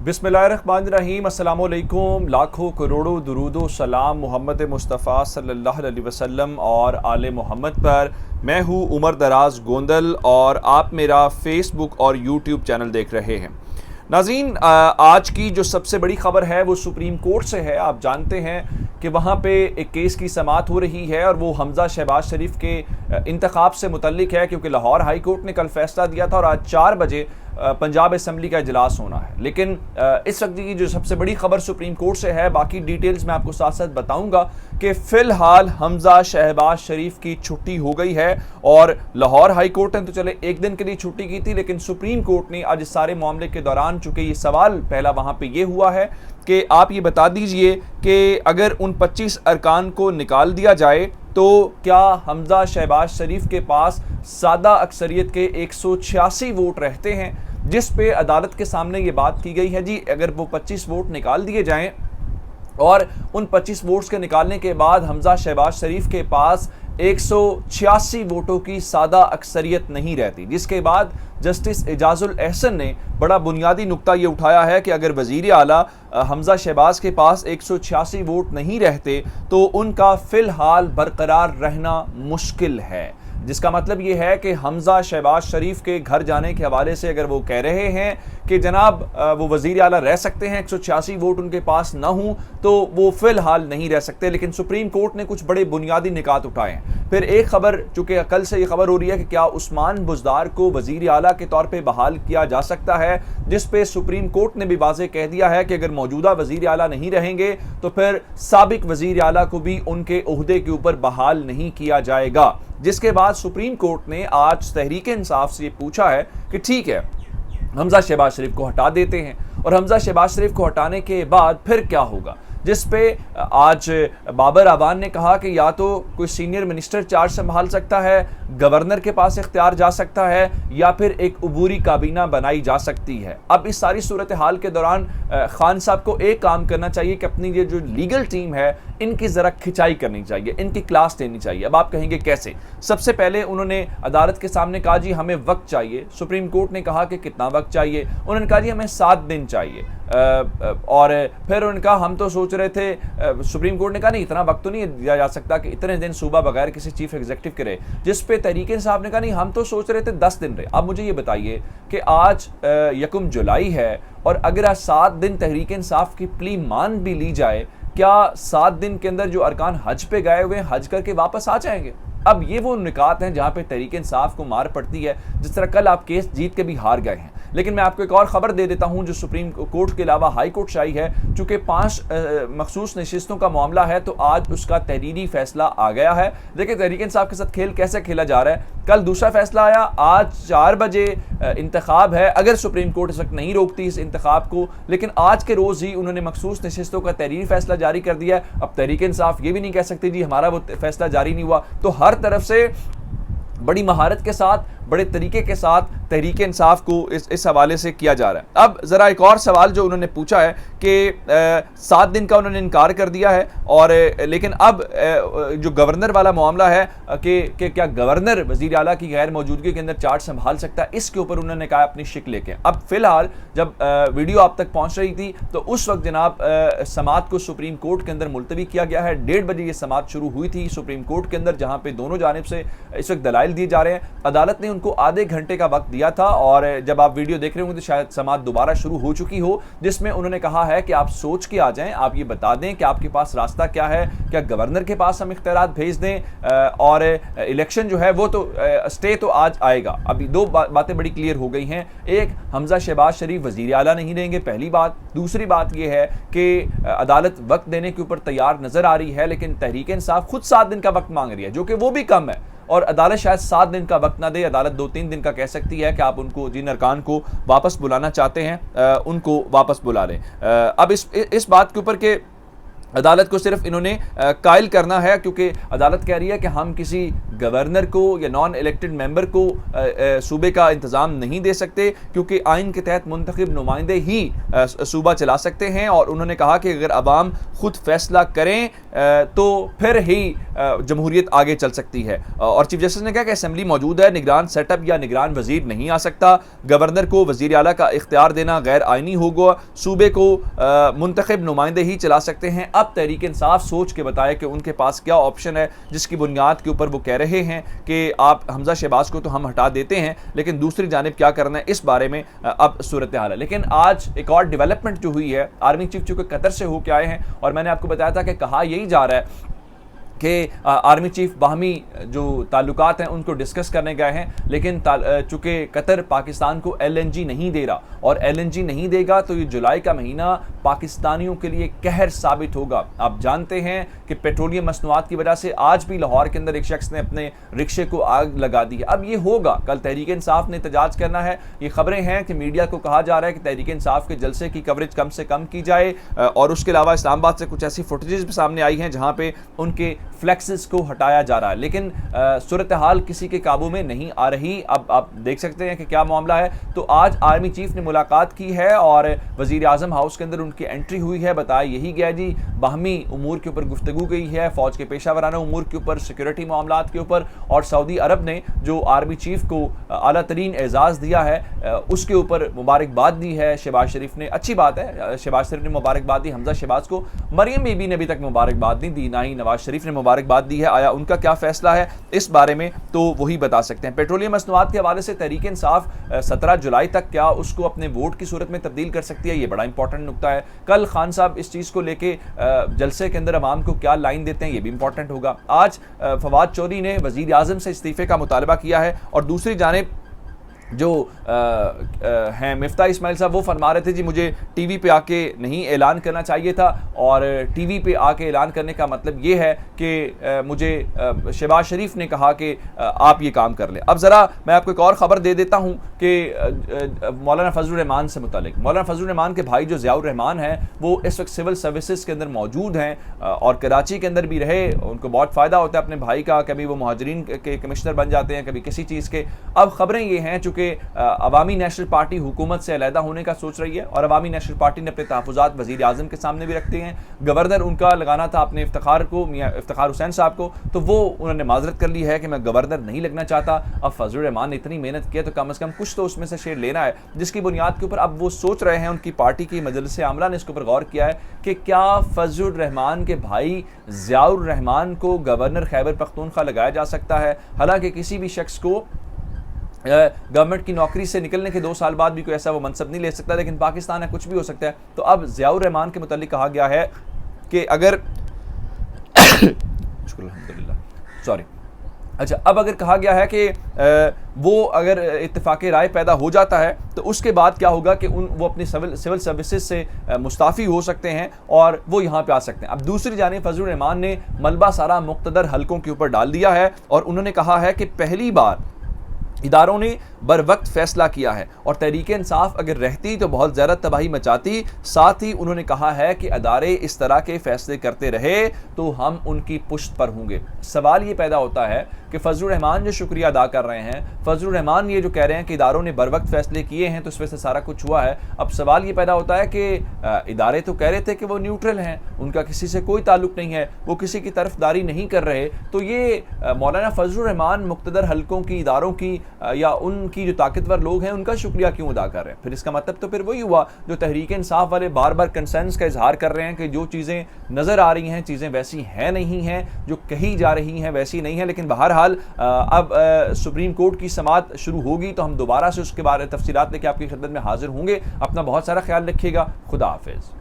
बिस्मिल्लाहिर्रहमानिर्रहीम, अस्सलाम वालेकुम। लाखों करोड़ों दुरूदो सलाम मोहम्मद मुस्तफ़ा सल्लल्लाहु अलैहि वसल्लम और आले मोहम्मद पर। मैं हूँ उमर दराज गोंदल और आप मेरा फेसबुक और यूट्यूब चैनल देख रहे हैं। नाज़रीन, आज की जो सबसे बड़ी खबर है वो सुप्रीम कोर्ट से है। आप जानते हैं कि वहाँ पे एक केस की समाअत हो रही है और वो हमज़ा शहबाज शरीफ के इंतखाब से मुतल्लिक है, क्योंकि लाहौर हाई कोर्ट ने कल फैसला दिया था और आज 4 बजे पंजाब असम्बली का इजलास होना है। लेकिन इस वक्त की जो सबसे बड़ी खबर सुप्रीम कोर्ट से है, बाकी डिटेल्स मैं आपको साथ साथ बताऊंगा कि फ़िलहाल हमज़ा शहबाज शरीफ की छुट्टी हो गई है। और लाहौर हाई कोर्ट ने तो चले एक दिन के लिए छुट्टी की थी, लेकिन सुप्रीम कोर्ट ने आज इस सारे मामले के दौरान, चूंकि ये सवाल पहला वहाँ पे ये हुआ है कि आप ये बता दीजिए कि अगर उन 25 अरकान को निकाल दिया जाए तो क्या हमज़ा शहबाज शरीफ के पास सादा अक्सरियत के 186 वोट रहते हैं, जिस पे अदालत के सामने ये बात की गई है जी अगर वो 25 वोट निकाल दिए जाएं और उन 25 वोट्स के निकालने के बाद हमज़ा शहबाज शरीफ के पास 186 वोटों की सादा अक्सरियत नहीं रहती, जिसके बाद जस्टिस एजाजुल एहसन ने बड़ा बुनियादी नुक्ता ये उठाया है कि अगर वज़ीर आला हमज़ा शहबाज के पास 186 वोट नहीं रहते तो उनका फ़िलहाल बरकरार रहना मुश्किल है। जिसका मतलब ये है कि हमज़ा शहबाज शरीफ के घर जाने के हवाले से अगर वो कह रहे हैं कि जनाब वो वज़ीर आला रह सकते हैं, 186 वोट उनके पास ना हों तो वो फ़िलहाल नहीं रह सकते। लेकिन सुप्रीम कोर्ट ने कुछ बड़े बुनियादी निकात उठाए हैं। फिर एक खबर, चूँकि कल से ये खबर हो रही है कि क्या उस्मान बुज़दार को वज़ीर आला के तौर पर बहाल किया जा सकता है, जिस पे सुप्रीम कोर्ट ने भी वाज़ेह कह दिया है कि अगर मौजूदा वज़ीर आला नहीं रहेंगे तो फिर साबिक वज़ीर आला को भी उनके ओहदे के ऊपर बहाल नहीं किया जाएगा। जिसके बाद सुप्रीम कोर्ट ने आज तहरीक इंसाफ से ये पूछा है कि ठीक है, हमज़ा शहबाज शरीफ को हटा देते हैं, और हमज़ा शहबाज शरीफ को हटाने के बाद फिर क्या होगा, जिस पे आज बाबर आवान ने कहा कि या तो कोई सीनियर मिनिस्टर चार्ज संभाल सकता है, गवर्नर के पास इख्तियार जा सकता है, या फिर एक अबूरी काबीना बनाई जा सकती है। अब इस सारी सूरत हाल के दौरान खान साहब को एक काम करना चाहिए कि अपनी ये जो लीगल टीम है इनकी ज़रा खिंचाई करनी चाहिए, इनकी क्लास लेनी चाहिए। अब आप कहेंगे कैसे? सबसे पहले उन्होंने अदालत के सामने कहा जी हमें वक्त चाहिए। सुप्रीम कोर्ट ने कहा कि कितना वक्त चाहिए? उन्होंने कहा जी हमें 7 दिन चाहिए। और फिर उन्होंने कहा हम तो सोच रहे थे, सुप्रीम कोर्ट ने कहा नहीं इतना वक्त तो नहीं दिया जा सकता कि इतने दिन सूबा बगैर किसी चीफ एग्जीक्यूटिव के रहे, जिस पे तहरीक साहब ने कहा नहीं हम तो सोच रहे थे 10 दिन रहे। अब मुझे ये बताइए कि आज 1 जुलाई है और अगर आज 7 दिन तहरीक इंसाफ की प्ली मान भी ली जाए, क्या 7 दिन के अंदर जो अरकान हज पे गए हुए हज करके वापस आ जाएंगे? अब ये वो निकात हैं जहां पे तहरीक इंसाफ को मार पड़ती है। जिस तरह कल आप केस जीत के भी हार गए हैं। लेकिन मैं आपको एक और खबर दे देता हूं जो सुप्रीम कोर्ट के अलावा हाई कोर्ट से आई है। चूंकि 5 मखसूस नशिस्तों का मामला है तो आज उसका तहरीरी फैसला आ गया है। देखिए तहरीक इंसाफ के साथ खेल कैसे खेला जा रहा है। कल दूसरा फैसला आया, आज 4 बजे इंतखाब है, अगर सुप्रीम कोर्ट इस वक्त नहीं रोकती इस इंतखाब को, लेकिन आज के रोज़ ही उन्होंने मखसूस नशिस्तों का तहरीरी फैसला जारी कर दिया है। अब तहरीक इंसाफ ये भी नहीं कह सकती जी हमारा वो फैसला जारी नहीं हुआ। तो हर तरफ से बड़ी महारत के साथ, बड़े तरीके के साथ तहरीक इंसाफ को इस हवाले से किया जा रहा है। अब ज़रा एक और सवाल जो उन्होंने पूछा है कि 7 दिन का उन्होंने इनकार कर दिया है, और लेकिन अब जो गवर्नर वाला मामला है कि क्या गवर्नर वज़ीर आला की गैर मौजूदगी के अंदर चार्ज संभाल सकता है, इसके ऊपर उन्होंने कहा अपनी शिक लेके। अब फिलहाल जब वीडियो आप तक पहुँच रही थी तो उस वक्त जनाब समाअत को सुप्रीम कोर्ट के अंदर मुलतवी किया गया है। 1:30 बजे ये समाअत शुरू हुई थी सुप्रीम कोर्ट के अंदर, जहाँ पे दोनों जानिब से इस वक्त दलाइल दिए जा रहे हैं। अदालत ने उनको आधे घंटे का वक्त दिया था, और जब आप वीडियो देख रहे होंगे तो शायद समाअत दोबारा शुरू हो चुकी हो, जिसमें उन्होंने कहा है कि आप सोच के आ जाएं, आप ये बता दें कि आपके पास रास्ता क्या है, क्या गवर्नर के पास हम इख्तियारात भेज दें, और इलेक्शन जो है वो तो स्टे तो आज आएगा। अभी 2 बातें बड़ी क्लियर हो गई हैं। एक, हमज़ा शहबाज शरीफ वज़ीर आला नहीं रहेंगे, पहली बात। दूसरी बात यह है कि अदालत वक्त देने के ऊपर तैयार नजर आ रही है, लेकिन तहरीक इंसाफ खुद 7 दिन का वक्त मांग रही है, जो कि वो भी कम है, और अदालत शायद 7 दिन का वक्त ना दे। अदालत 2-3 दिन का कह सकती है कि आप उनको जिन अरकान को वापस बुलाना चाहते हैं उनको वापस बुला लें। अब इस बात के ऊपर के अदालत को सिर्फ इन्होंने कायल करना है, क्योंकि अदालत कह रही है कि हम किसी गवर्नर को या नॉन इलेक्टेड मेंबर को सूबे का इंतज़ाम नहीं दे सकते, क्योंकि आइन के तहत मुंतखब नुमाइंदे ही सूबा चला सकते हैं। और उन्होंने कहा कि अगर अवाम खुद फैसला करें तो फिर ही जमहूरियत आगे चल सकती है। और चीफ जस्टिस ने कहा कि असेंबली मौजूद है, निगरान सेटअप या निगरान वजीर नहीं आ सकता, गवर्नर को वजीर आला का इख्तियार देना गैर आइनी होगा, सूबे को मुंतखब नुमाइंदे ही चला सकते हैं। अब तहरीक इंसाफ सोच के बताए कि उनके पास क्या ऑप्शन है, जिसकी बुनियाद के ऊपर वो कह रहे हैं कि आप हमजा शहबाज को तो हम हटा देते हैं, लेकिन दूसरी जानिब क्या करना है इस बारे में अब सूरत हाल है। लेकिन आज एक और डेवलपमेंट जो हुई है, आर्मी चीफ चूंकि कतर से होकर आए हैं, और मैंने आपको बताया था कि कहा यही जा रहा है कि आर्मी चीफ बाहमी जो ताल्लुकात हैं उनको डिस्कस करने गए हैं, लेकिन चूँकि कतर पाकिस्तान को LNG नहीं दे रहा, और LNG नहीं देगा तो ये जुलाई का महीना पाकिस्तानियों के लिए कहर साबित होगा। आप जानते हैं कि पेट्रोलियम मसनूआत की वजह से आज भी लाहौर के अंदर एक शख्स ने अपने रिक्शे को आग लगा दी है। अब ये होगा, कल तहरीक इंसाफ ने एहतजाज करना है। ये खबरें हैं कि मीडिया को कहा जा रहा है कि तहरीक इंसाफ के जलसे की कवरेज कम से कम की जाए, और उसके अलावा इस्लामाबाद से कुछ ऐसी फुटेजेस भी सामने आई हैं जहाँ पे उनके फ्लैक्सेस को हटाया जा रहा है, लेकिन सूरत हाल किसी के काबू में नहीं आ रही। अब आप देख सकते हैं कि क्या मामला है। तो आज आर्मी चीफ ने मुलाकात की है और वजीर आजम हाउस के अंदर उनकी एंट्री हुई है। बताया यही गया जी, बाहमी उमूर के ऊपर गुफ्तगू गई है, फौज के पेशा वराना उमूर के ऊपर, सिक्योरिटी मामलात के ऊपर, और सऊदी अरब ने जो आर्मी चीफ को आला तरीन एजाज़ दिया है उसके ऊपर मुबारकबाद दी है शहबाज शरीफ ने। अच्छी बात है, शहबाज शरीफ ने मुबारकबाद दी हमजा शहबाज को, मरियम बीबी ने अभी तक मुबारकबाद नहीं दी, ना ही नवाज शरीफ ने मुबारकबाद दी है। आया उनका क्या फैसला है इस बारे में तो वही बता सकते हैं। पेट्रोलियम मसनूआत के हवाले से तहरीक इंसाफ 17 जुलाई तक क्या उसको अपने वोट की सूरत में तब्दील कर सकती है, ये बड़ा इंपॉर्टेंट नुकता है। कल खान साहब इस चीज़ को लेके जलसे के अंदर अवाम को क्या लाइन देते हैं, ये भी इंपॉर्टेंट होगा। आज फवाद चौधरी ने वजीर आजम से इस्तीफे का मुतालबा किया है, और दूसरी जानिब जो हैं मिफ्ता इस्माइल साहब, वो फरमा रहे थे जी मुझे टीवी पे आके नहीं ऐलान करना चाहिए था, और टीवी पे आके ऐलान करने का मतलब ये है कि मुझे शहबाज शरीफ ने कहा कि आप ये काम कर लें। अब ज़रा मैं आपको एक और ख़बर दे देता हूँ कि मौलाना फजलुर रहमान से मुतालिक, मौलाना फजलुर रहमान के भाई जो ज़ियाउर रहमान हैं वो इस वक्त सिविल सर्विसेज के अंदर मौजूद हैं, और कराची के अंदर भी रहे, उनको बहुत फ़ायदा होता है अपने भाई का, कभी वो मुहाजिरीन के कमिश्नर बन जाते हैं, कभी किसी चीज़ के। अब ख़बरें ये हैं चूँकि अवामी नेशनल पार्टी हुकूमत से अलहदा होने का सोच रही है, और अवामी नेशनल पार्टी ने अपने तहफ़्फ़ुज़ात वज़ीर आज़म के सामने भी रखते हैं। गवर्नर उनका लगाना था अपने इफ्तिखार को, मियां इफ्तिखार हुसैन साहब को, तो वो उन्होंने माजरत कर ली है कि मैं गवर्नर नहीं लगना चाहता। अब फजलुर रहमान ने इतनी मेहनत की है तो कम से कम कुछ तो उसमें से शेयर लेना है, जिसकी बुनियाद के ऊपर अब वो सोच रहे हैं, उनकी पार्टी की मजलिस आमला ने इसके ऊपर गौर किया है कि क्या फजलुर रहमान के भाई ज़ियाउर रहमान को गवर्नर खैबर पख्तूनख्वा लगाया जा सकता है। हालांकि किसी भी शख्स को गवर्नमेंट की नौकरी से निकलने के 2 साल बाद भी कोई ऐसा वो मनसब नहीं ले सकता, लेकिन पाकिस्तान है, कुछ भी हो सकता है। तो अब ज़ियाउर रहमान के मुतालिक कहा गया है कि अगर अब अगर कहा गया है कि वो अगर इत्तेफाक राय पैदा हो जाता है तो उसके बाद क्या होगा कि वो अपनी सिविल सर्विसेज से मुस्ताफ़ी हो सकते हैं और वो यहाँ पे आ सकते हैं। अब दूसरी जानिब फजलुर रहमान ने मलबा सारा मुक़्तदर हलकों के ऊपर डाल दिया है, और उन्होंने कहा है कि पहली बार इदारों ने बर वक्त फैसला किया है, और तहरीक इंसाफ अगर रहती तो बहुत ज़्यादा तबाही मचाती। साथ ही उन्होंने कहा है कि अदारे इस तरह के फैसले करते रहे तो हम उनकी पुश्त पर होंगे। सवाल ये पैदा होता है कि फजलुर रहमान जो शुक्रिया अदा कर रहे हैं, फजलुर रहमान ये जो कह रहे हैं कि इदारों ने बर वक्त फैसले किए हैं तो इस वजह से सारा कुछ हुआ है। अब सवाल ये पैदा होता है कि इदारे तो कह रहे थे कि वो न्यूट्रल हैं, उनका किसी से कोई ताल्लुक नहीं है, वो किसी की तरफदारी नहीं कर रहे, तो ये मौलाना फजलुर रहमान मुक़्तदर हलकों की, इदारों की या उनकी जो ताकतवर लोग हैं उनका शुक्रिया क्यों अदा कर रहे हैं? फिर इसका मतलब तो फिर वही हुआ जो तहरीक इंसाफ वाले बार बार कंसर्न्स का इजहार कर रहे हैं कि जो चीज़ें नज़र आ रही हैं चीज़ें वैसी हैं नहीं हैं, जो कही जा रही हैं वैसी नहीं है। लेकिन बहरहाल अब सुप्रीम कोर्ट की समाअत शुरू होगी तो हम दोबारा से उसके बारे में तफसीलात लेके आपकी खिदमत में हाजिर होंगे। अपना बहुत सारा ख्याल रखिएगा। खुदा हाफिज़।